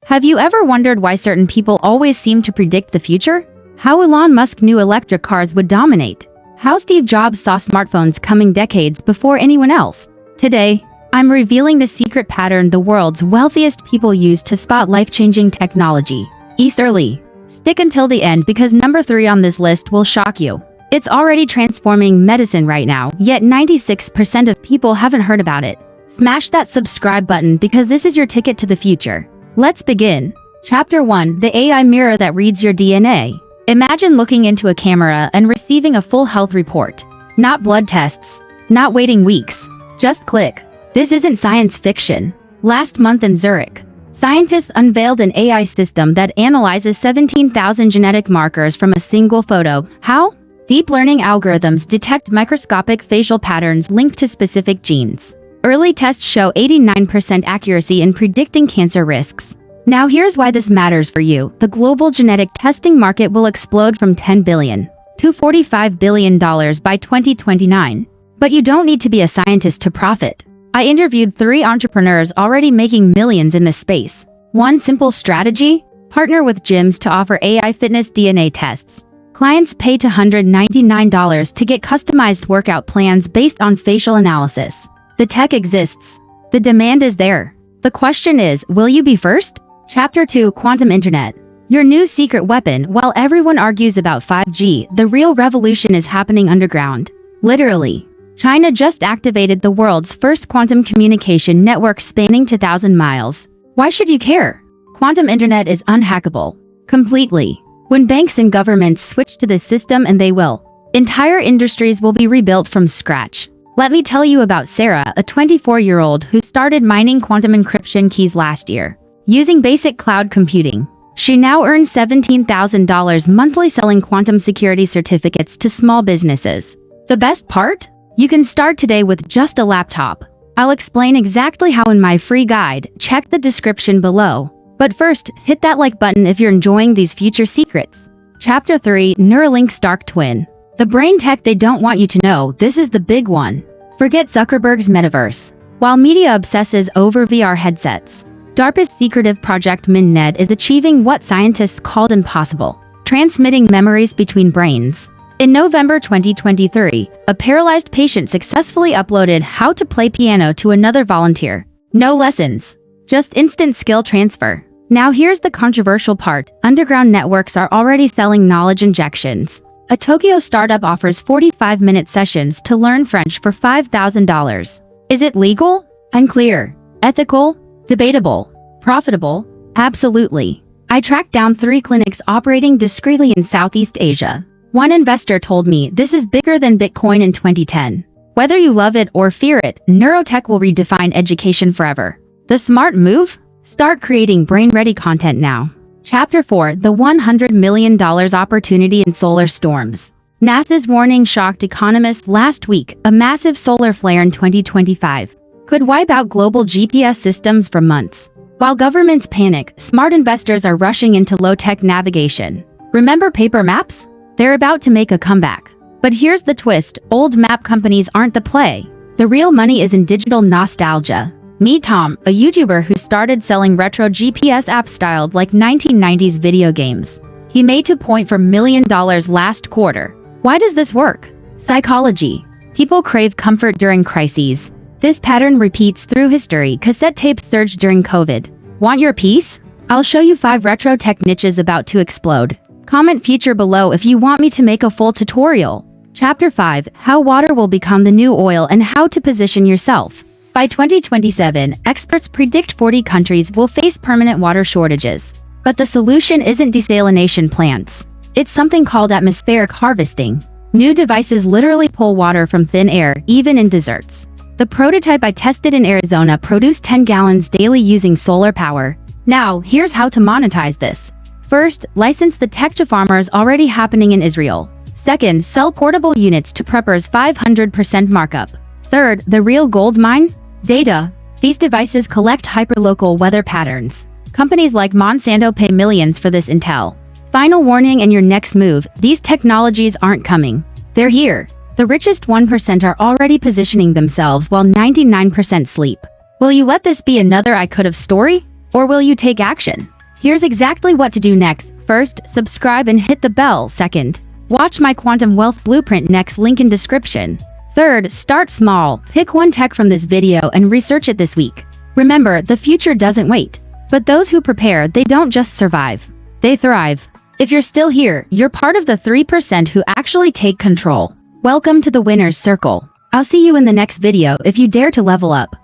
Have you ever wondered why certain people always seem to predict the future? How Elon Musk knew electric cars would dominate? How Steve Jobs saw smartphones coming decades before anyone else? Today, I'm revealing the secret pattern the world's wealthiest people use to spot life-changing technology. East early. Stick until the end because number 3 on this list will shock you. It's already transforming medicine right now, yet 96% of people haven't heard about it. Smash that subscribe button because this is your ticket to the future. Let's begin. Chapter 1: The AI Mirror That Reads Your DNA. Imagine looking into a camera and receiving a full health report. Not blood tests. Not waiting weeks. Just click. This isn't science fiction. Last month in Zurich, scientists unveiled an AI system that analyzes 17,000 genetic markers from a single photo. How? Deep learning algorithms detect microscopic facial patterns linked to specific genes. Early tests show 89% accuracy in predicting cancer risks. Now here's why this matters for you. The global genetic testing market will explode from $10 billion to $45 billion by 2029. But you don't need to be a scientist to profit. I interviewed 3 entrepreneurs already making millions in this space. One simple strategy: partner with gyms to offer AI fitness DNA tests. Clients pay $199 to get customized workout plans based on facial analysis. The tech exists. The demand is there. The question is, will you be first? Chapter 2: Quantum Internet. Your new secret weapon. While everyone argues about 5G, the real revolution is happening underground. Literally. China just activated the world's first quantum communication network spanning 2,000 miles. Why should you care? Quantum internet is unhackable. Completely. When banks and governments switch to this system, and they will, entire industries will be rebuilt from scratch. Let me tell you about Sarah, a 24-year-old who started mining quantum encryption keys last year. Using basic cloud computing, she now earns $17,000 monthly selling quantum security certificates to small businesses. The best part? You can start today with just a laptop. I'll explain exactly how in my free guide. Check the description below. But first, hit that like button if you're enjoying these future secrets. Chapter 3: Neuralink's Dark Twin. The brain tech they don't want you to know. This is the big one. Forget Zuckerberg's metaverse. While media obsesses over VR headsets, DARPA's secretive Project MinNet is achieving what scientists called impossible: transmitting memories between brains. In November 2023, a paralyzed patient successfully uploaded how to play piano to another volunteer. No lessons, just instant skill transfer. Now here's the controversial part. Underground networks are already selling knowledge injections. A Tokyo startup offers 45-minute sessions to learn French for $5,000. Is it legal? Unclear. Ethical? Debatable. Profitable? Absolutely. I tracked down 3 clinics operating discreetly in Southeast Asia. One investor told me this is bigger than Bitcoin in 2010. Whether you love it or fear it, neurotech will redefine education forever. The smart move? Start creating brain-ready content now. Chapter 4: The $100 million Opportunity in Solar Storms. NASA's warning shocked economists last week. A massive solar flare in 2025 could wipe out global GPS systems for months. While governments panic, smart investors are rushing into low-tech navigation. Remember paper maps? They're about to make a comeback. But here's the twist: old map companies aren't the play. The real money is in digital nostalgia. Meet Tom, a YouTuber who started selling retro GPS apps styled like 1990s video games. He made $2.4 million last quarter. Why does this work? Psychology. People crave comfort during crises. This pattern repeats through history. Cassette tapes surged during COVID. Want your piece? I'll show you 5 retro tech niches about to explode. Comment feature below if you want me to make a full tutorial. Chapter 5: How Water Will Become the New Oil and How to Position Yourself. By 2027, experts predict 40 countries will face permanent water shortages. But the solution isn't desalination plants. It's something called atmospheric harvesting. New devices literally pull water from thin air, even in deserts. The prototype I tested in Arizona produced 10 gallons daily using solar power. Now, here's how to monetize this. First, license the tech to farmers. Already happening in Israel. Second, sell portable units to preppers. 500% markup. Third, the real gold mine? Data. These devices collect hyperlocal weather patterns. Companies like Monsanto pay millions for this intel. Final warning and your next move: these technologies aren't coming. They're here. The richest 1% are already positioning themselves while 99% sleep. Will you let this be another I could have story? Or will you take action? Here's exactly what to do next. First, subscribe and hit the bell. Second, watch my quantum wealth blueprint next, link in description. Third, start small. Pick one tech from this video and research it this week. Remember, the future doesn't wait. But those who prepare, they don't just survive, they thrive. If you're still here, you're part of the 3% who actually take control. Welcome to the winner's circle. I'll see you in the next video if you dare to level up.